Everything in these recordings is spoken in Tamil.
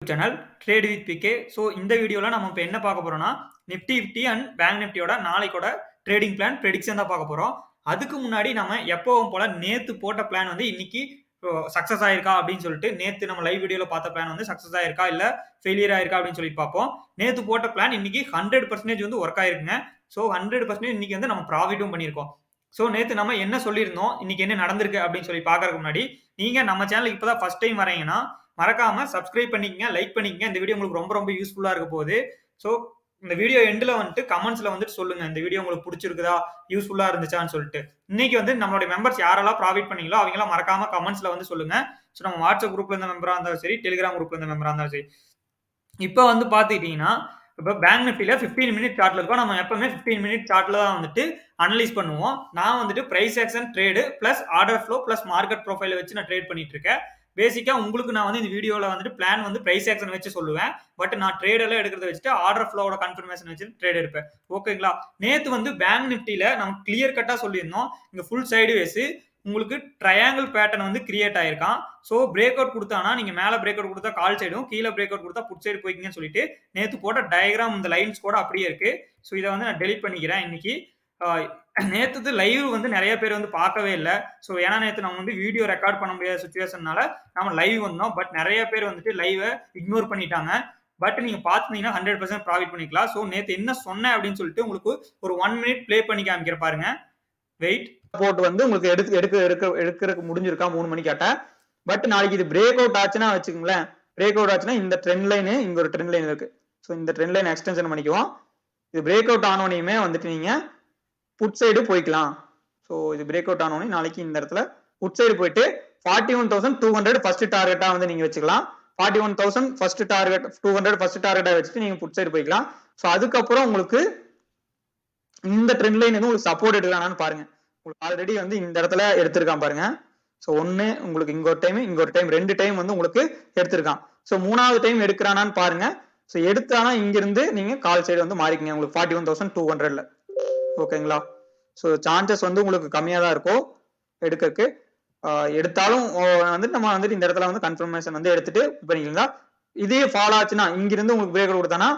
Channel trade with PK. So இந்த வீடியோவில் நம்ம இப்போ என்ன பார்க்க போறோம்னா நிஃப்டி 50 அண்ட் பேங்க் நிஃப்டியோட நாளைக்கோட ட்ரேடிங் பிளான் ப்ரெடிக்ஷன் தான் பார்க்க போறோம். அதுக்கு முன்னாடி நம்ம எப்பவும் போல நேத்து போட்ட பிளான் வந்து இன்னைக்கு சக்சஸ் ஆயிருக்கா அப்படின்னு சொல்லிட்டு நேத்து நம்ம லைவ் வீடியோல பார்த்த பிளான் வந்து சக்சஸ் ஆயிருக்கா இல்ல ஃபெயிலியர் ஆயிருக்கா அப்படின்னு சொல்லி பார்ப்போம். நேத்து போட்ட பிளான் இன்னைக்கு 100% வந்து ஒர்க் ஆயிருக்குங்க. ஸோ 100% இன்னைக்கு வந்து நம்ம ப்ராஃபிட்டும் பண்ணியிருக்கோம். ஸோ நேத்து நம்ம என்ன சொல்லியிருந்தோம், இன்னைக்கு என்ன நடந்திருக்கு அப்படின்னு சொல்லி பார்க்கறதுக்கு முன்னாடி நீங்க நம்ம சேனலுக்கு இப்பதான் ஃபர்ஸ்ட் டைம் வரீங்கன்னா மறக்காம சப்ஸ்கிரைப் பண்ணிக்கங்க, லைக் பண்ணிக்கங்க. இந்த வீடியோ உங்களுக்கு ரொம்ப ரொம்ப யூஸ்ஃபுல்லா இருக்க போகுது. ஸோ இந்த வீடியோ எண்ட்ல வந்துட்டு கமெண்ட்ஸ்ல வந்துட்டு சொல்லுங்க, இந்த வீடியோ உங்களுக்கு பிடிச்சிருக்குதா, யூஸ்ஃபுல்லா இருந்துச்சான்னு சொல்லிட்டு. இன்னைக்கு வந்து நம்மளுடைய மெம்பர்ஸ் யாரெல்லாம் ப்ராஃபிட் பண்ணீங்களோ அவங்களாம் மறக்காம கமெண்ட்ஸ்ல வந்து சொல்லுங்க. ஸோ நம்ம வாட்ஸ்அப் குரூப்ல இருந்த மெம்பரா இருந்தாலும் சரி, டெலிகிராம் குரூப்ல இருந்த மெம்பரா இருந்தாலும் சரி. இப்போ வந்து பாத்துக்கிட்டீங்கன்னா இப்போ பேங்க் நிஃப்டில 15 மினிட் சார்ட்ல இருக்கும். நம்ம எப்பவுமே 15 மினிட் சார்ட்ல தான் வந்துட்டு அனலைஸ் பண்ணுவோம். நான் வந்துட்டு price action trade plus order flow plus market ப்ரொஃபைல வச்சு நான் ட்ரேட் பண்ணிட்டு இருக்கேன். பேசிக்கா உங்களுக்கு நான் வந்து இந்த வீடியோல வந்துட்டு பிளான் வந்து பிரைஸ் ஆக்ஷன் வச்சு சொல்லுவேன். பட் நான் ட்ரேட் எல்லாம் எடுக்கிறத வச்சுட்டு ஆர்டர் ஃப்ளோவோட கன்ஃபர்மேஷன் வச்சு ட்ரேட் எடுப்பேன். ஓகேங்களா? நேத்து வந்து பேங்க் நிஃப்டில நம்ம கிளியர் கட்டா சொல்லியிருந்தோம், இங்க ஃபுல் சைடு வேஸ் உங்களுக்கு ட்ரையாங்கிள் பேட்டர்ன் வந்து கிரியேட் ஆயிருக்கான். ஸோ பிரேக் அவுட் கொடுத்தானா நீங்க மேல பிரேக் அவுட் கொடுத்தா கால் சைடும், கீழே பிரேக் அவுட் கொடுத்தா புட் சைடு போய்க்கிங்கன்னு சொல்லிட்டு நேத்து போட்ட டயக்ராம் இந்த லைன்ஸ் கூட அப்படியே இருக்கு. ஸோ இதை வந்து நான் டெலிட் பண்ணிக்கிறேன் இன்னைக்கு. நேத்து லைவ் வந்து நிறைய பேர் வந்து பார்க்கவே இல்லை. ஸோ ஏன்னா நேற்று நம்ம வந்து வீடியோ ரெக்கார்ட் பண்ண முடியாத சுச்சுவேஷன்னால நம்ம லைவ் வந்தோம். பட் நிறைய பேர் வந்துட்டு லைவை இக்னோர் பண்ணிட்டாங்க. பட் நீங்க பாத்தீங்கன்னா 100% ப்ராஃபிட் பண்ணிக்கலாம். ஸோ நேற்று என்ன சொன்னேன் அப்படின்னு சொல்லிட்டு உங்களுக்கு ஒரு 1 மினிட் ப்ளே பண்ணி காமிக்கிற பாருங்க. வெயிட் சப்போர்ட் வந்து உங்களுக்கு எடுக்க முடிஞ்சிருக்கா 3 மணிக்காட்ட. பட் நாளைக்கு இது பிரேக் அவுட் ஆச்சுன்னா வச்சுக்கோங்களேன், பிரேக் அவுட் ஆச்சுன்னா இந்த ட்ரெண்ட் லைன் இங்க ஒரு ட்ரெண்ட் லைன் இருக்கு. ஸோ இந்த ட்ரெண்ட் லைன் எக்ஸ்டென்ஷன் பண்ணிக்குவோம். இது பிரேக் அவுட் ஆனோனையுமே வந்துட்டு நீங்க புட் சைடு போய்க்கலாம். ஸோ இது பிரேக் அவுட் ஆனோடனே நாளைக்கு இந்த இடத்துல புட் சைடு போயிட்டு 41,200 ஃபர்ஸ்ட் டார்கெட்டா வந்து நீங்க வச்சுக்கலாம். 41,000 ஃபர்ஸ்ட் டார்கெட், 200 ஃபர்ஸ்ட் டார்கெட்டா வச்சுட்டு நீங்க புட் சைடு போய்க்கலாம். ஸோ அதுக்கப்புறம் உங்களுக்கு இந்த ட்ரெண்ட் லைன் வந்து உங்களுக்கு சப்போர்ட் எடுக்கலாம்னு பாருங்க. உங்களுக்கு ஆல்ரெடி வந்து இந்த இடத்துல எடுத்திருக்கான் பாருங்க. ஸோ ஒன்னு உங்களுக்கு இங்க ஒரு டைம், இங்க ஒரு டைம், 2 டைம் வந்து உங்களுக்கு எடுத்திருக்கான். ஸோ 3வது டைம் எடுக்கிறானான்னு பாருங்க. ஸோ எடுத்தானா இங்க இருந்து நீங்க கால் சைடு வந்து மாறிக்கங்க உங்களுக்கு 41,200ல. ஓகேங்களா? ஸோ சான்சஸ் வந்து உங்களுக்கு கம்மியா தான் இருக்கும் எடுக்கிறதுக்கு. எடுத்தாலும் வந்துட்டு நம்ம வந்துட்டு இந்த இடத்துல வந்து கன்ஃபர்மேஷன் வந்து எடுத்துட்டு பண்ணிக்கலாம். இதே ஃபாலோ ஆச்சுன்னா இங்கிருந்து உங்களுக்கு பிரேக் கொடுத்தானா.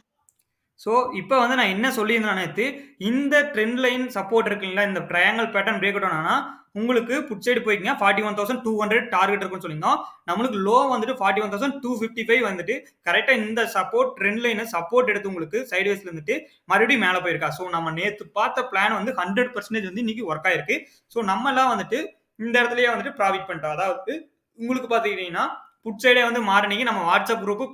ஸோ இப்போ வந்து நான் என்ன சொல்லியிருந்தேன் நேற்று, இந்த ட்ரெண்ட் லைன் சப்போர்ட் இருக்குங்களா, இந்த ட்ரையாங்கிள் பேட்டர்ன் பிரேக் அவுட் ஆனா உங்களுக்கு புட் சைடு போய்க்கிங்க 41,200 டார்கெட் இருக்குன்னு சொல்லியிருந்தோம். நம்மளுக்கு லோ வந்துட்டு 41,255 வந்துட்டு கரெக்டாக இந்த சப்போர்ட் ட்ரெண்ட் லைனை சப்போர்ட் எடுத்து உங்களுக்கு சைட்வேஸ்ல இருந்துட்டு மறுபடியும் மேலே போயிருக்கா. ஸோ நம்ம நேற்று பார்த்த பிளான் வந்து 100% வந்து இன்னைக்கு ஒர்க் ஆயிருக்கு. ஸோ நம்ம எல்லாம் வந்துட்டு இந்த இடத்துலயே வந்துட்டு ப்ராஃபிட் பண்ணிட்டோம். அதாவது உங்களுக்கு பார்த்துக்கிட்டீங்கன்னா புட் சைடே வந்து மார்னிங் நம்ம வாட்ஸ்அப் குரூப்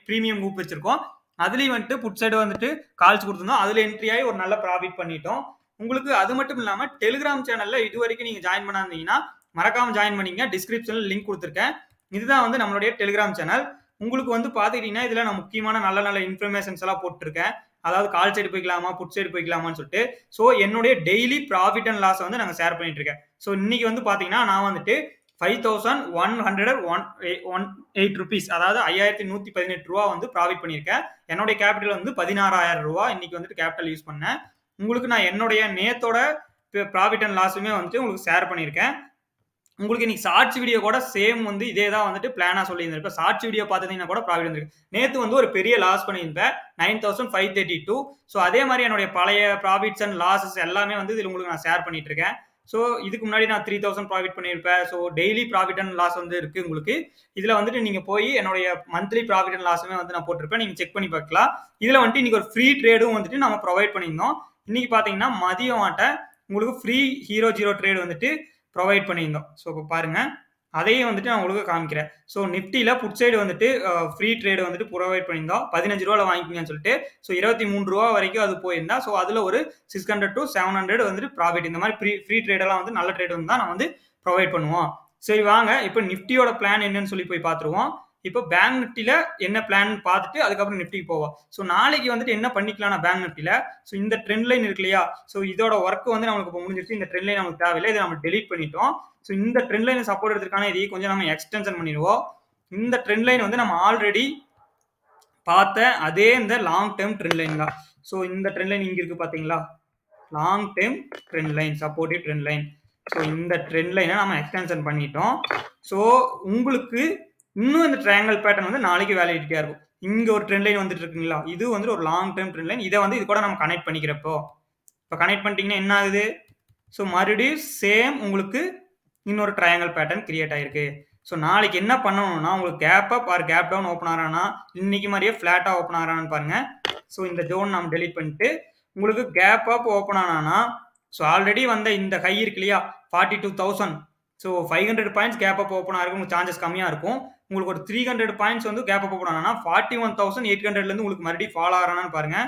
ப்ரீமியம் குரூப் வச்சிருக்கோம். அதுலயும் வந்துட்டு புட் சைடு வந்துட்டு கால்ஸ் கொடுத்துருந்தோம். அதுல என்ட்ரி ஆகி ஒரு நல்ல ப்ராஃபிட் பண்ணிட்டோம். உங்களுக்கு அது மட்டும் இல்லாம டெலிகிராம் சேனல்ல இது வரைக்கும் நீங்க ஜாயின் பண்ணாதீங்கன்னா மறக்காம ஜாயின் பண்ணிங்க. டிஸ்கிரிப்ஷன்ல லிங்க் கொடுத்துருக்கேன். இதுதான் வந்து நம்மளுடைய டெலிகிராம் சேனல். உங்களுக்கு வந்து பாத்துக்கிட்டீங்கன்னா இதுல நான் முக்கியமான நல்ல நல்ல இன்ஃபர்மேஷன்ஸ் எல்லாம் போட்டிருக்கேன். அதாவது கால் சைடு போய்க்கலாமா, புட் சைடு போய்க்கலாமான்னு சொல்லிட்டு. ஸோ என்னுடைய டெய்லி ப்ராஃபிட் அண்ட் லாஸ் வந்து நாங்கள் ஷேர் பண்ணிட்டு இருக்கேன். ஸோ இன்னைக்கு வந்து பாத்தீங்கன்னா நான் வந்துட்டு 5,108 rupees, அதாவது 5,118 ரூபா வந்து ப்ராஃபிட் பண்ணியிருக்கேன். என்னுடைய கேபிட்டல் வந்து 16,000 ரூபா இன்னைக்கு வந்துட்டு கேபிட்டல் யூஸ் பண்ணேன். உங்களுக்கு நான் என்னுடைய நேத்தோட ப்ராஃபிட் அண்ட் லாஸுமே வந்துட்டு உங்களுக்கு ஷேர் பண்ணியிருக்கேன். உங்களுக்கு இன்னைக்கு ஷார்ட்ஸ் வீடியோ கூட சேம் வந்து இதே தான் வந்துட்டு பிளானா சொல்லியிருந்தேன். இப்போ ஷார்ட்ஸ் வீடியோ பார்த்துட்டீங்கன்னா கூட ப்ராஃபிட் வந்துருக்கு. நேற்று வந்து ஒரு பெரிய லாஸ் பண்ணியிருந்தேன் 9,532. ஸோ அதே மாதிரி என்னுடைய பழைய ப்ராஃபிட்ஸ் அண்ட் லாஸஸ் எல்லாமே வந்து இதில் உங்களுக்கு நான் ஷேர் பண்ணிட்டு இருக்கேன். ஸோ இதுக்கு முன்னாடி நான் 3,000 ப்ராஃபிட் பண்ணியிருப்பேன். So daily profit and loss வந்து இருக்கு உங்களுக்கு. இதில் வந்துட்டு நீங்கள் போய் என்னுடைய மந்த்லி ப்ராஃபிட் அண்ட் லாஸுமே வந்து நான் போட்டிருப்பேன். நீங்கள் செக் பண்ணி பார்க்கலாம். இதில் வந்துட்டு இன்னைக்கு ஒரு ஃப்ரீ ட்ரேடும் வந்துட்டு நம்ம ப்ரொவைட் பண்ணியிருந்தோம். இன்னைக்கு பார்த்தீங்கன்னா மதியம் உங்களுக்கு ஃப்ரீ ஹீரோ ஜீரோ ட்ரேட் வந்துட்டு ப்ரொவைட் பண்ணியிருந்தோம். ஸோ இப்போ பாருங்க, அதையும் வந்துட்டு நான் உங்களுக்கு காமிக்கிறேன். ஸோ நிஃப்டியில் புட் சைடு வந்துட்டு ஃப்ரீ ட்ரேடு வந்துட்டு ப்ரொவைட் பண்ணியிருந்தோம். 15 ரூபாவில் வாங்கிக்கிங்கன்னு சொல்லிட்டு. ஸோ 23 ரூபா வரைக்கும் அது போயிருந்தா. ஸோ அதில் ஒரு 600 to 700 வந்துட்டு ப்ராஃபிட். இந்த மாதிரி ஃப்ரீ ட்ரேடெல்லாம் வந்து நல்ல ட்ரேட் வந்து தான் நான் வந்து ப்ரொவைட் பண்ணுவோம். சரி வாங்க இப்போ நிஃப்டியோட பிளான் என்னன்னு சொல்லி போய் பார்த்துருவோம். இப்போ பேங்க் நிஃப்டியில் என்ன பிளான் பார்த்துட்டு அதுக்கப்புறம் நிஃப்டிக்கு போவோம். ஸோ நாளைக்கு வந்துட்டு என்ன பண்ணிக்கலாம் பேங்க் நிஃப்டியில். ஸோ இந்த ட்ரெண்ட் லைன் இருக்கு இல்லையா, ஸோ இதோட ஒர்க் வந்து நம்மளுக்கு இப்போ முடிஞ்சிருச்சு. இந்த ட்ரெண்ட் லைன் நமக்கு தேவையில்லை, இதை நம்ம டெலீட் பண்ணிட்டோம். ஸோ இந்த ட்ரெண்ட் லைன் சப்போர்ட் எடுத்துருக்கான இதையும் கொஞ்சம் நம்ம எக்ஸ்டென்ஷன் பண்ணிடுவோம். இந்த ட்ரெண்ட் லைன் வந்து நம்ம ஆல்ரெடி பார்த்த அதே இந்த லாங் டேர்ம் ட்ரெண்ட் லைன் தான். ஸோ இந்த ட்ரெண்ட் லைன் இங்கே இருக்கு பார்த்தீங்களா, long term trend line, supportive trend line. So இந்த ட்ரெண்ட் லைனை நம்ம எக்ஸ்டென்ஷன் பண்ணிட்டோம். ஸோ உங்களுக்கு இன்னும் இந்த ட்ரையாங்கிள் பேட்டர்ன் வந்து நாளைக்கு வேலிடிட்டியா இருக்கும். இங்க ஒரு ட்ரெண்ட் லைன் வந்துட்டு இருக்குங்களா, இது வந்து ஒரு லாங் டேர்ம் ட்ரெண்ட் லைன். இதை வந்து இது கூட நம்ம கனெக்ட் பண்ணிக்கிறப்போ இப்போ கனெக்ட் பண்ணிட்டீங்கன்னா என்ன ஆகுது, ஸோ மறுபடியும் சேம் உங்களுக்கு இன்னொரு ட்ரையாங்கிள் பேட்டர்ன் கிரியேட் ஆயிருக்கு. ஸோ நாளைக்கு என்ன பண்ணணும்னா உங்களுக்கு gap up or gap down open ஆகிறானா, இன்னைக்கு மாதிரியே ஃபிளாட்டா ஓப்பன் ஆகிறான்னு பாருங்க. ஸோ இந்த ஜோன் நம்ம டெலிட் பண்ணிட்டு உங்களுக்கு கேப் அப் ஓப்பன் ஆனானா, ஸோ ஆல்ரெடி வந்த இந்த ஹை இருக்கு இல்லையா 42,000, so 500 points gap up open ஆகிறதுக்கு உங்களுக்கு சான்சஸ் கம்மியாக இருக்கும். உங்களுக்கு ஒரு 300 பாயிண்ட்ஸ் வந்து கேப் அப் ஓப்பன் ஆனா 41,800லேருந்து உங்களுக்கு மறுபடியும் ஃபால் ஆகிறானான்னு பாருங்க.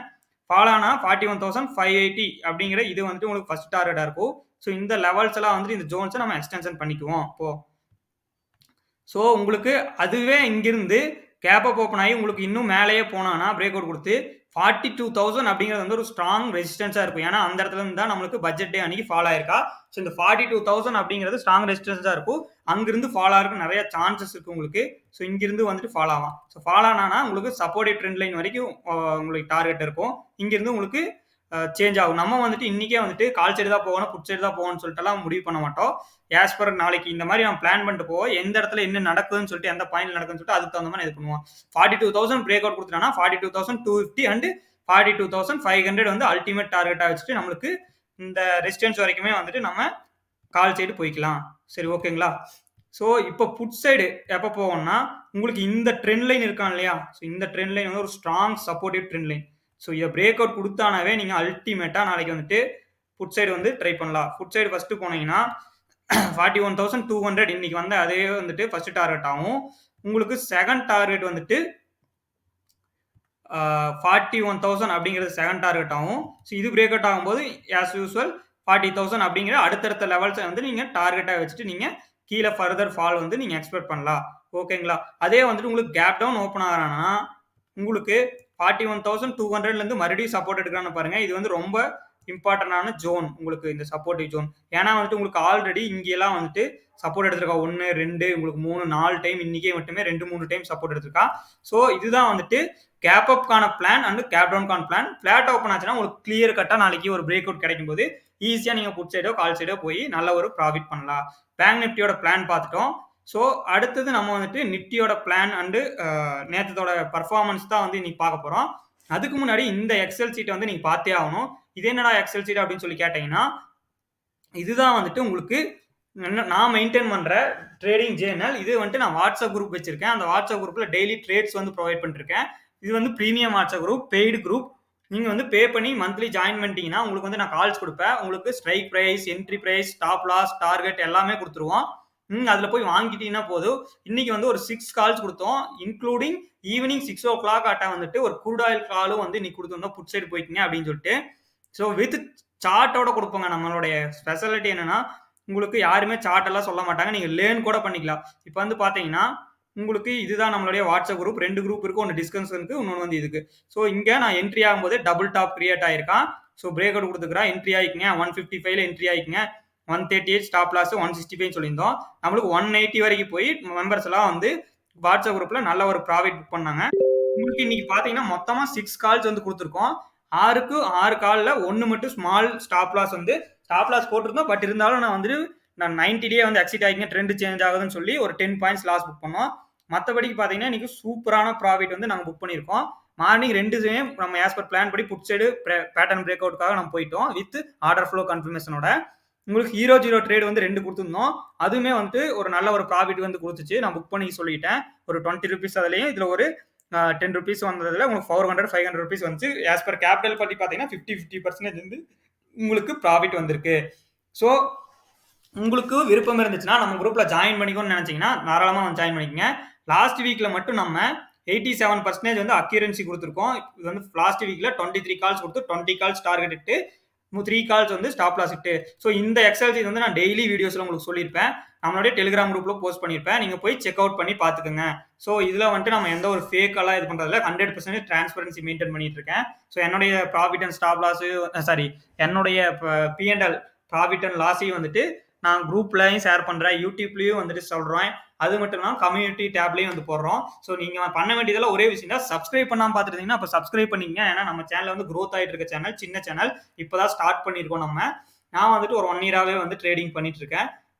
ஃபால் ஆனா 41,580 அப்படிங்கிற இது வந்துட்டு உங்களுக்கு ஃபர்ஸ்ட் டார்கெட்டாக இருக்கும். ஸோ இந்த லெவல்ஸ் எல்லாம் வந்துட்டு இந்த ஜோன்ஸை நம்ம எக்ஸ்டென்ஷன் பண்ணிக்குவோம் இப்போ. ஸோ உங்களுக்கு அதுவே இங்கிருந்து கேப் அப் ஓப்பன் ஆகி உங்களுக்கு இன்னும் மேலேயே போனானா பிரேக் அவுட் கொடுத்து 42,000 அப்படிங்கிறது வந்து ஒரு ஸ்ட்ராங் ரெசிஸ்டன்ஸாக இருக்கும். ஏன்னா அந்த இடத்துல இருந்து தான் நம்மளுக்கு பட்ஜெட் டே அன்னைக்கு ஃபால் ஆயிருக்கா. ஸோ இந்த 42,000 அப்படிங்கிறது ஸ்ட்ராங் ரெசிஸ்டன்ஸாக இருக்கும். அங்கிருந்து ஃபால் ஆகிறதுக்கு நிறைய சான்சஸ் இருக்கு உங்களுக்கு. ஸோ இங்கிருந்து வந்துட்டு ஃபால் ஆகும். ஸோ ஃபால் ஆனானா உங்களுக்கு சப்போர்ட்டிவ் ட்ரெண்ட் லைன் வரைக்கும் உங்களுக்கு டார்கெட் இருக்கும். இங்கிருந்து உங்களுக்கு சேஞ்ச் ஆகும். நம்ம வந்துட்டு இன்னைக்கே வந்துட்டு கால் சைடு தான் போகணும், புட் சைடு தான் போகணும்னு சொல்லிட்டுலாம் முடிவு பண்ண மாட்டோம். ஆஸ் பர் நாளைக்கு இந்த மாதிரி நம்ம பிளான் பண்ணிட்டு போவோம். எந்த இடத்துல என்ன நடக்குதுன்னு சொல்லிட்டு, எந்த பாயிண்ட்ல நடக்குதுன்னு சொல்லிட்டு அதுக்கு தகுந்த மாதிரி இது பண்ணுவோம். 42,000 பிரேக் அவுட் கொடுத்துட்டானா 42,250 அண்ட் 42,500 வந்து அல்டிமேட் டார்கெட்டா வச்சுட்டு நம்மளுக்கு இந்த ரெசிஸ்டன்ஸ் வரைக்குமே வந்துட்டு நம்ம கால் சைடு போய்க்கலாம். சரி, ஓகேங்களா? ஸோ இப்போ புட் சைடு எப்போ போவோம்னா உங்களுக்கு இந்த ட்ரெண்ட் லைன் இருக்கான் இல்லையா, ஸோ இந்த ட்ரெண்ட் லைன் வந்து ஒரு strong supportive trend line. So இதை பிரேக் அவுட் கொடுத்தானாவே நீங்கள் அல்டிமேட்டாக நாளைக்கு வந்துட்டு புட் சைடு வந்து ட்ரை பண்ணலாம். புட் சைடு ஃபஸ்ட்டு போனீங்கன்னா 41,200 இன்னைக்கு வந்து அதே வந்துட்டு ஃபர்ஸ்ட் டார்கெட் ஆகும். உங்களுக்கு செகண்ட் டார்கெட் வந்துட்டு 41,000 அப்படிங்கிறது செகண்ட் டார்கெட் ஆகும். ஸோ இது பிரேக் அவுட் ஆகும்போது ஆஸ் யூஸ்வல் 40,000 அப்படிங்கிற அடுத்தடுத்த லெவல்ஸை வந்து நீங்கள் டார்கெட்டாக வச்சுட்டு நீங்கள் கீழே ஃபர்தர் ஃபால் வந்து நீங்கள் எக்ஸ்பெக்ட் பண்ணலாம். ஓகேங்களா? அதே வந்துட்டு உங்களுக்கு கேப் டவுன் ஓப்பன் ஆகிறானா உங்களுக்கு 41,200லேருந்து மறுபடியும் சப்போர்ட் எடுக்கிறான்னு பாருங்க. இது வந்து ரொம்ப இம்பார்ட்டன்டான ஜோன் உங்களுக்கு, இந்த சப்போர்ட்டிவ் ஜோன். ஏன்னா வந்துட்டு உங்களுக்கு ஆல்ரெடி இங்கெல்லாம் வந்துட்டு சப்போர்ட் எடுத்திருக்கா 1, 2, உங்களுக்கு 3, 4 டைம் இன்னைக்கே மட்டுமே 2, 3 டைம் சப்போர்ட் எடுத்திருக்கா. ஸோ இதுதான் வந்துட்டு கேப் அப்கான பிளான் அண்ட் கேப் டவுன்கான பிளான். ஃபிளாட் ஓப்பன் ஆச்சுன்னா உங்களுக்கு கிளியர் கட்டா நாளைக்கு ஒரு பிரேக் அவுட் கிடைக்கும் போது ஈஸியாக நீங்கள் புட் சைடோ கால் சைடோ போய் நல்ல ஒரு ப்ராஃபிட் பண்ணலாம். பேங்க் நிஃப்டியோட பிளான் பார்த்துட்டோம். ஸோ அடுத்தது நம்ம வந்துட்டு நிஃப்டியோட பிளான் அண்டு நேற்றத்தோட பர்ஃபார்மன்ஸ் தான் வந்து இன்னைக்கு பார்க்க போகிறோம். அதுக்கு முன்னாடி இந்த எக்ஸல் சீட்டை வந்து நீங்கள் பார்த்தே ஆகணும். இது என்னடா எக்ஸல் சீட் அப்படின்னு சொல்லி கேட்டீங்கன்னா, இதுதான் வந்துட்டு உங்களுக்கு நான் மெயின்டைன் பண்ணுற ட்ரேடிங் ஜேர்னல். இது வந்துட்டு நான் வாட்ஸ்அப் குரூப் வச்சிருக்கேன். அந்த வாட்ஸ்அப் குரூப்பில் டெய்லி ட்ரேட்ஸ் வந்து ப்ரொவைட் பண்ணிருக்கேன். இது வந்து premium WhatsApp group, paid group. நீங்கள் வந்து பே பண்ணி மந்த்லி ஜாயின் பண்ணிட்டீங்கன்னா உங்களுக்கு வந்து நான் கால்ஸ் கொடுப்பேன். உங்களுக்கு strike price, entry price, stop loss, target எல்லாமே கொடுத்துருவோம். அதில் போய் வாங்கிட்டீங்கன்னா போதும். இன்னைக்கு வந்து ஒரு 6 கால்ஸ் கொடுத்தோம், இன்க்ளூடிங் ஈவினிங் 6 o'clock ஆட்டா வந்துட்டு ஒரு க்ரூட் ஆயில் காலும் வந்து இன்னைக்கு கொடுத்துருந்தோம், புட் சைடு போய்க்கிங்க அப்படின்னு சொல்லிட்டு. ஸோ வித் சார்ட்டோட கொடுப்போங்க. நம்மளுடைய ஸ்பெஷாலிட்டி என்னன்னா உங்களுக்கு யாருமே சார்ட் எல்லாம் சொல்ல மாட்டாங்க, நீங்கள் லேர்ன் கூட பண்ணிக்கலாம். இப்போ வந்து பார்த்தீங்கன்னா உங்களுக்கு இதுதான் நம்மளுடைய வாட்ஸ்அப் குரூப். 2 குரூப் இருக்கு, ஒன்று டிஸ்கஷனுக்கு, இன்னொன்று வந்து இதுக்கு. ஸோ இங்கே நான் என்ட்ரி ஆகும்போது டபுள் டாப் கிரியேட் ஆயிருக்கான். ஸோ பிரேக் அவுட் கொடுத்துக்கிறேன், என்ட்ரி ஆகிக்குங்க. 155 என்ட்ரி ஆகிக்குங்க. 138 ஸ்டாப் லாஸ், 165 சொல்லியிருந்தோம். நம்மளுக்கு 180 வரைக்கும் போய் மெம்பர்ஸ் எல்லாம் வந்து வாட்ஸ்அப் குரூப்ல நல்ல ஒரு ப்ராஃபிட் புக் பண்ணாங்க. உங்களுக்கு இன்னைக்கு பார்த்தீங்கன்னா மொத்தமாக 6 கால்ஸ் வந்து கொடுத்துருக்கோம். 6க்கு 6 காலில் 1 மட்டும் ஸ்மால் ஸ்டாப் லாஸ் வந்து ஸ்டாப் லாஸ் போட்டிருந்தோம். பட் இருந்தாலும் நான் 90 டே வந்து எக்ஸிட் ஆகிங்க, ட்ரெண்ட் சேஞ்ச் ஆகுதுன்னு சொல்லி ஒரு 10 பாயிண்ட்ஸ் லாஸ் புக் பண்ணோம். மற்றபடிக்கு பார்த்தீங்கன்னா இன்னைக்கு சூப்பரான ப்ராஃபிட் வந்து நாங்கள் புக் பண்ணியிருக்கோம். மார்னிங் 2 நம்ம ஆஸ் பர் பிளான் படி புட் சைடு பேட்டர்ன் பிரேக் அவுட்காக நம்ம போயிட்டோம் வித் ஆர்டர் ஃப்ளோ கன்ஃபர்மேஷனோட. உங்களுக்கு 0 ட்ரேட் வந்து 2 கொடுத்துருந்தோம். அதுவுமே வந்து ஒரு நல்ல ஒரு ப்ராஃபிட் வந்து கொடுத்துச்சு. நான் புக் பண்ணி சொல்லிட்டேன். ஒரு 20 rupees அதுலேயும் இதில் ஒரு 10 rupees வந்ததில் உங்களுக்கு 400, 500 rupees வந்துச்சு. ஆஸ் பர் கேபிட்டல் படி பார்த்தீங்கன்னா 50% வந்து உங்களுக்கு ப்ராஃபிட் வந்திருக்கு. ஸோ உங்களுக்கு விருப்பம் இருந்துச்சுன்னா நம்ம குரூப்ல ஜாயின் பண்ணிக்கணும்னு நினைச்சீங்கன்னா தாராளமாக வந்து ஜாயின் பண்ணிக்கங்க. லாஸ்ட் வீக்ல மட்டும் நம்ம 87% வந்து அக்யூரன்சி கொடுத்துருக்கோம். இது வந்து லாஸ்ட் வீக்ல 23 கால்ஸ் கொடுத்து 20 கால்ஸ் டார்கெட் இட்டு 3 கால்ஸ் வந்து ஸ்டாப் லாஸ் இட்டு. ஸோ இந்த எக்ஸசைஸ் வந்து நான் டெய்லி வீடியோஸ்ல உங்களுக்கு சொல்லியிருப்பேன். நம்மளுடைய டெலிகிராம் குரூப்ல போஸ்ட் பண்ணியிருப்பேன். நீங்க போய் செக் அவுட் பண்ணி பாத்துக்கோங்க. ஸோ இதுல வந்துட்டு நம்ம எந்த ஒரு ஃபேக் எல்லாம் இது பண்றதுல 100% டிரான்ஸ்பரன்சி மெயின்டைன் பண்ணிட்டு இருக்கேன். ஸோ என்னுடைய ப்ராஃபிட் அண்ட் ஸ்டாப் லாஸ், என்னுடைய P&L ப்ராஃபிட் அண்ட் லாஸையும் வந்துட்டு நான் குரூப்லையும் ஷேர் பண்றேன், யூடியூப்லயும் வந்துட்டு சொல்றேன். அது மட்டும் இல்லாமல் கம்யூனிட்டி டேப்லையும் வந்து போடுறோம். ஸோ நீங்க பண்ண வேண்டியதெல்லாம் ஒரே விஷயம் தான், சப்ஸ்கிரைப் பண்ணாம பார்த்துருந்தீங்கன்னா அப்போ சப்ஸ்கிரைப் பண்ணிங்க. ஏன்னா நம்ம சேனல் வந்து க்ரோத் ஆகிட்டு இருக்க சேனல், சின்ன சேனல், இப்போதான் ஸ்டார்ட் பண்ணியிருக்கோம் நம்ம. நான் வந்துட்டு ஒரு 1 year வந்து ட்ரேடிங் பண்ணிட்டு இருக்கேன்.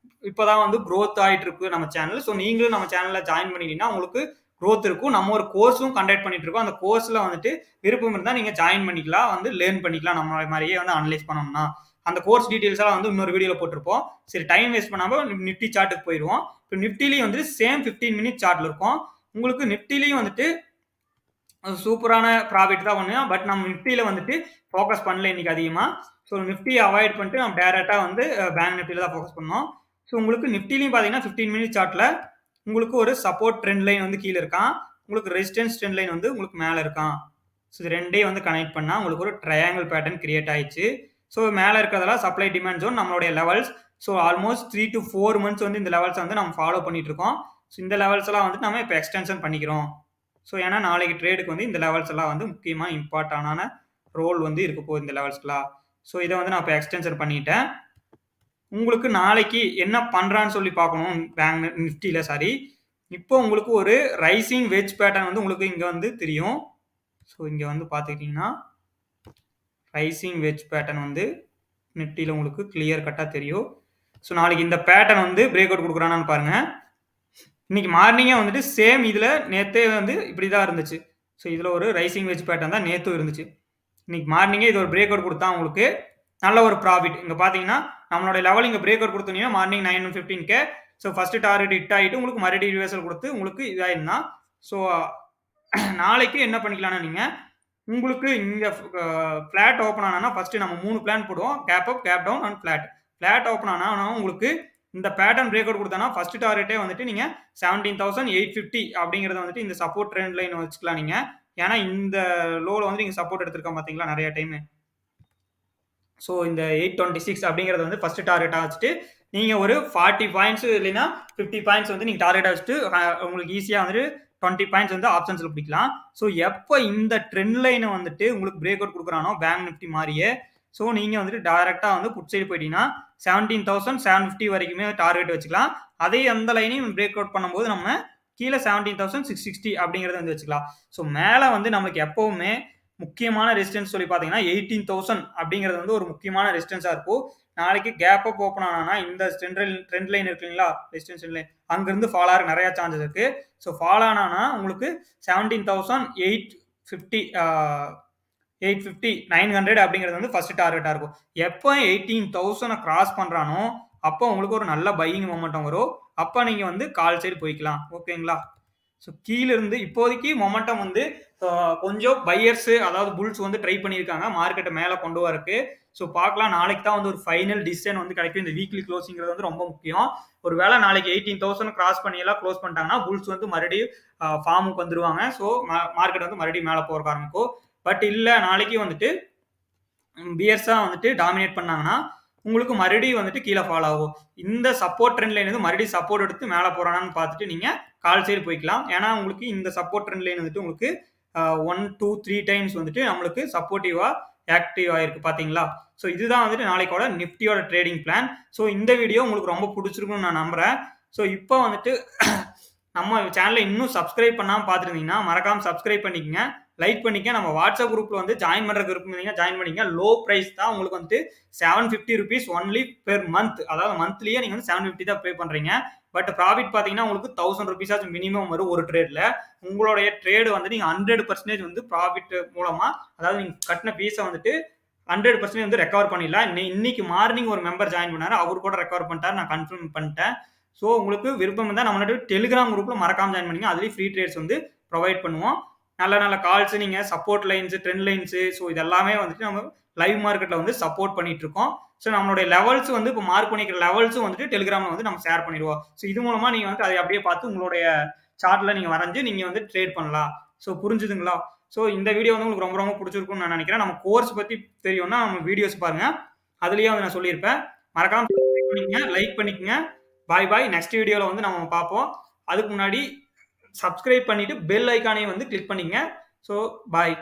இப்பதான் வந்து growth ஆயிட்டு இருக்கு நம்ம சேனல். ஸோ நீங்களும் நம்ம சேனல்ல ஜாயின் பண்ணிட்டீங்கன்னா உங்களுக்கு growth இருக்கும். நம்ம ஒரு கோர்ஸும் கண்டக்ட் பண்ணிட்டு இருக்கோம். அந்த கோர்ஸ்ல வந்துட்டு விருப்பம் இருந்தா நீங்க ஜாயின் பண்ணிக்கலாம், வந்து லேர்ன் பண்ணிக்கலாம். நம்மள மாதிரியே வந்து அனலைஸ் பண்ணணும்னா அந்த கோர்ஸ் டீடைல்ஸ் எல்லாம் வந்து இன்னொரு வீடியோல போட்டிருப்போம். சரி டைம் வேஸ்ட் பண்ணாம நிஃப்டி சார்ட்டுக்கு போயிடுவோம். இப்போ நிஃப்டிலையும் வந்து சேம் 15 மினிட் சார்ட்ல இருக்கும். உங்களுக்கு நிஃப்டிலையும் வந்துட்டு சூப்பரான ப்ராஃபிட் தான் பண்ணுவோம். பட் நம்ம நிஃப்டியில வந்துட்டு ஃபோக்கஸ் பண்ணல இன்னைக்கு அதிகமா. ஸோ நிஃப்டியை அவாய்ட் பண்ணிட்டு நம்ம டேரக்டா வந்து பேங்க் நிஃப்டியில தான் ஃபோக்கஸ் பண்ணோம். ஸோ உங்களுக்கு நிஃப்டிலையும் பார்த்தீங்கன்னா 15 மினிட் சார்ட்ல உங்களுக்கு ஒரு சப்போர்ட் ட்ரெண்ட் லைன் வந்து கீழே இருக்கான். உங்களுக்கு ரெசிஸ்டன்ஸ் ட்ரெண்ட் லைன் வந்து உங்களுக்கு மேலே இருக்கான். ஸோ இது ரெண்டையும் வந்து கனெக்ட் பண்ணா உங்களுக்கு ஒரு ட்ரையாங்கிள் பேட்டர்ன் கிரியேட் ஆயிடுச்சு. ஸோ மேலே இருக்கிறதெல்லாம் சப்ளை டிமாண்ட் ஜோன் நம்மளுடைய levels. So almost 3 to 4 months வந்து இந்த லெவல்ஸ் வந்து நம்ம ஃபாலோ பண்ணிட்டு இருக்கோம். ஸோ இந்த லெவல்ஸ் எல்லாம் வந்து நம்ம இப்போ எக்ஸ்டென்ஷன் பண்ணிக்கிறோம். ஸோ ஏன்னா நாளைக்கு ட்ரேடுக்கு வந்து இந்த லெவல்ஸ் எல்லாம் வந்து முக்கியமாக இம்பார்ட்டண்டான ரோல் வந்து இருக்க போகுது இந்த லெவல்ஸ்லாம். ஸோ இதை வந்து நான் இப்போ எக்ஸ்டென்ஷன் பண்ணிட்டேன். உங்களுக்கு நாளைக்கு என்ன பண்ணுறான்னு சொல்லி பார்க்கணும் பேங்க் நிஃப்டியில். சாரி, இப்போ உங்களுக்கு ஒரு ரைசிங் வெஜ் பேட்டர்ன் வந்து உங்களுக்கு இங்கே வந்து தெரியும். ஸோ இங்கே வந்து பார்த்துக்கிட்டிங்கன்னா ரைசிங் வெஜ் பேட்டர்ன் வந்து நிஃப்டியில் உங்களுக்கு கிளியர் கட்டாக தெரியும். ஸோ நாளைக்கு இந்த பேட்டர்ன் வந்து பிரேக் அவுட் கொடுக்குறானான்னு பாருங்கள். இன்னைக்கு மார்னிங்கே வந்துட்டு சேம் இதில் நேற்றே வந்து இப்படி தான் இருந்துச்சு. ஸோ இதில் ஒரு ரைசிங் வெஜ் பேட்டர்ன் தான் நேற்றும் இருந்துச்சு. இன்னைக்கு மார்னிங்கே இது ஒரு பிரேக் அவுட் கொடுத்தா உங்களுக்கு நல்ல ஒரு ப்ராஃபிட். இங்கே பார்த்தீங்கன்னா நம்மளோட லெவல் இங்கே பிரேக் அவுட் கொடுத்தீங்கன்னா morning 9:15K. So first target hit ஆகிட்டு உங்களுக்கு மறுபடியும் ரிவர்சல் கொடுத்து உங்களுக்கு இதாயிருந்தா. ஸோ நாளைக்கு என்ன பண்ணிக்கலாம்னா நீங்கள் உங்களுக்கு இங்கே ஃப்ளாட் ஓப்பன் ஆனா ஃபர்ஸ்ட் நம்ம 3 பிளான் போடுவோம். Gap up, gap down and flat. Flat open ஆனா உங்களுக்கு இந்த பேட்டர்ன் பிரேக் அவுட் கொடுத்தானா ஃபர்ஸ்ட் டார்கெட்டே வந்துட்டு நீங்கள் 17,850 அப்படிங்கிறத வந்துட்டு இந்த சப்போர்ட் ட்ரெண்ட் லைன் வச்சுக்கலாம் நீங்கள். ஏன்னா இந்த லோவில் வந்து நீங்கள் சப்போர்ட் எடுத்திருக்கோம் பார்த்தீங்களா நிறைய டைமு. ஸோ இந்த 826 அப்படிங்கிறது வந்து ஃபர்ஸ்ட் டார்கெட்டாக வச்சுட்டு நீங்கள் ஒரு 40 பாயிண்ட்ஸ் இல்லைன்னா 50 பாயிண்ட்ஸ் வந்து நீங்கள் டார்கெட்டாக வச்சுட்டு உங்களுக்கு ஈஸியாக வந்துட்டு 20 பாயிண்ட்ஸ் வந்து ஆப்ஷன்ஸில் பிடிக்கலாம். ஸோ எப்போ இந்த ட்ரெண்ட் லைனை வந்துட்டு உங்களுக்கு பிரேக் அவுட் கொடுக்குறானோ பேங்க் நிஃப்டி மாதிரியே, ஸோ நீங்கள் வந்துட்டு டைரெக்டாக வந்து புட் சைடு போயிட்டீங்கன்னா 17,750 வரைக்குமே டார்கெட் வச்சுக்கலாம். அதே அந்த லைனையும் பிரேக் அவுட் பண்ணும்போது நம்ம கீழே 17,660 அப்படிங்கிறத வந்து வச்சுக்கலாம். ஸோ மேலே வந்து நமக்கு எப்போவுமே முக்கியமான ரெசிஸ்டன்ஸ் சொல்லி பார்த்தீங்கன்னா 18,000 அப்படிங்கிறது வந்து ஒரு முக்கியமான ரெசிஸ்டன்ஸாக இருக்கும். நாளைக்கு கேப் அப் ஓப்பன் ஆனா இந்த ட்ரெண்ட் லைன் இருக்குங்களா, ரெசிஸ்டன்ஸ் லைன், அங்கிருந்து ஃபால் ஆக நிறைய சான்சஸ் இருக்கு. ஸோ ஃபால் ஆனா உங்களுக்கு 17,850 900 அப்படிங்கிறது வந்து ஃபர்ஸ்ட் டார்கெட்டாக இருக்கும். எப்போ 18,000 கிராஸ் பண்ணுறானோ அப்போ உங்களுக்கு ஒரு நல்ல பையிங் மொமெண்டம் வரும். அப்போ நீங்கள் வந்து கால் சைடு போய்க்கலாம். ஓகேங்களா? ஸோ கீழிருந்து இப்போதைக்கு மொமெண்டம் வந்து கொஞ்சம் பையர்ஸ் அதாவது புல்ஸ் வந்து ட்ரை பண்ணியிருக்காங்க மார்க்கெட்டை மேலே கொண்டு வரக்கு. ஸோ பார்க்கலாம், நாளைக்கு தான் வந்து ஒரு ஃபைனல் டிசிஷன் வந்து கிடைக்கும். இந்த வீக்லி க்ளோசிங்கிறது வந்து ரொம்ப முக்கியம். ஒரு வேளை நாளைக்கு 18,000 கிராஸ் பண்ணி எல்லாம் க்ளோஸ் பண்ணிட்டாங்கன்னா புல்ஸ் வந்து மறுபடியும் ஃபார்முக்கு வந்துருவாங்க. ஸோ மார்க்கெட் வந்து மறுபடியும் மேலே போக ஆரம்பிக்கும். பட் இல்லை, நாளைக்கு வந்துட்டு பியர்ஸாக வந்துட்டு டாமினேட் பண்ணாங்கன்னா உங்களுக்கு மறுபடியும் வந்துட்டு கீழே ஃபால் ஆகும். இந்த சப்போர்ட் ட்ரெண்ட் லைன் வந்து மறுபடியும் சப்போர்ட் எடுத்து மேலே போறானான்னு பார்த்துட்டு நீங்கள் கால் சைடு போய்க்கலாம். ஏன்னா உங்களுக்கு இந்த சப்போர்ட் ட்ரெண்ட் லைன் வந்துட்டு உங்களுக்கு 1, 2, 3 டைம்ஸ் வந்துட்டு நம்மளுக்கு சப்போர்ட்டிவா ஆக்டிவ் ஆயிருக்கு பார்த்தீங்களா. ஸோ இதுதான் வந்துட்டு நாளைக்கோட நிஃப்டியோட ட்ரேடிங் பிளான். ஸோ இந்த வீடியோ உங்களுக்கு ரொம்ப பிடிச்சிருக்குன்னு நான் நம்புறேன். ஸோ இப்போ வந்துட்டு நம்ம சேனலை இன்னும் சப்ஸ்கிரைப் பண்ணாமல் பார்த்துருந்தீங்கன்னா மறக்காமல் சப்ஸ்கிரைப் பண்ணிக்கங்க, லைக் பண்ணிக்க. நம்ம வாட்ஸ்அப் குரூப்ல வந்து ஜாயின் பண்ற குரூப் இருந்தீங்கன்னா ஜாயின் பண்ணிக்க. லோ பிரைஸ் தான் உங்களுக்கு வந்து 750 rupees ஒன்லி பெர் மந்த். அதாவது மந்த்லியே நீங்க வந்து 750 தான் பே பண்றீங்க. பட் ப்ராஃபிட் பாத்தீங்கன்னா உங்களுக்கு 1000 rupees மினிமம் வரும் ஒரு ட்ரேட்ல. உங்களுடைய ட்ரேடு வந்து நீங்க 100% வந்து ப்ராஃபிட் மூலமா, அதாவது நீங்க கட்டின ஃபீஸை வந்துட்டு 100% வந்து ரெக்கவர் பண்ணிடலாம். இன்னைக்கு மார்னிங் ஒரு மெம்பர் ஜாயின் பண்ணாரு, அவர் கூட ரெக்கவர் பண்ணிட்டாரு, நான் கன்ஃபார்ம் பண்ணிட்டேன். ஸோ உங்களுக்கு விருப்பம் இருந்தால் நம்மளோட டெலிகிராம் குரூப்ல மறக்காம ஜாயின் பண்ணிங்க. அதுலேயும் ஃப்ரீ ட்ரேட்ஸ் வந்து ப்ரொவைட் பண்ணுவோம். நல்ல நல்ல கால்ஸ், நீங்க support lines, trend lines, so இதெல்லாமே வந்துட்டு நம்ம லைவ் மார்க்கெட்ல வந்து சப்போர்ட் பண்ணிட்டு இருக்கோம். ஸோ நம்மளுடைய லெவல்ஸ் வந்து இப்போ மார்க் பண்ணிக்கிற லெவல்ஸும் வந்துட்டு டெலிகிராம்ல வந்து நம்ம ஷேர் பண்ணிடுவோம். ஸோ இது மூலமா நீங்க வந்து அதை அப்படியே பார்த்து உங்களுடைய சார்ட்ல நீங்க வரைஞ்சு நீங்க வந்து ட்ரேட் பண்ணலாம். ஸோ புரிஞ்சுதுங்களா? ஸோ இந்த வீடியோ வந்து உங்களுக்கு ரொம்ப ரொம்ப பிடிச்சிருக்கும்னு நான் நினைக்கிறேன். நம்ம கோர்ஸ் பத்தி தெரியும்னா நம்ம வீடியோஸ் பாருங்க, அதுலயே வந்து நான் சொல்லியிருப்பேன். மறக்காம லைக் பண்ணிக்கங்க. பாய் பாய். நெக்ஸ்ட் வீடியோல வந்து நம்ம பார்ப்போம். அதுக்கு முன்னாடி சப்ஸ்கிரைப் பண்ணிட்டு பெல் ஐக்கானையும் வந்து கிளிக் பண்ணிக்கங்க. So bye.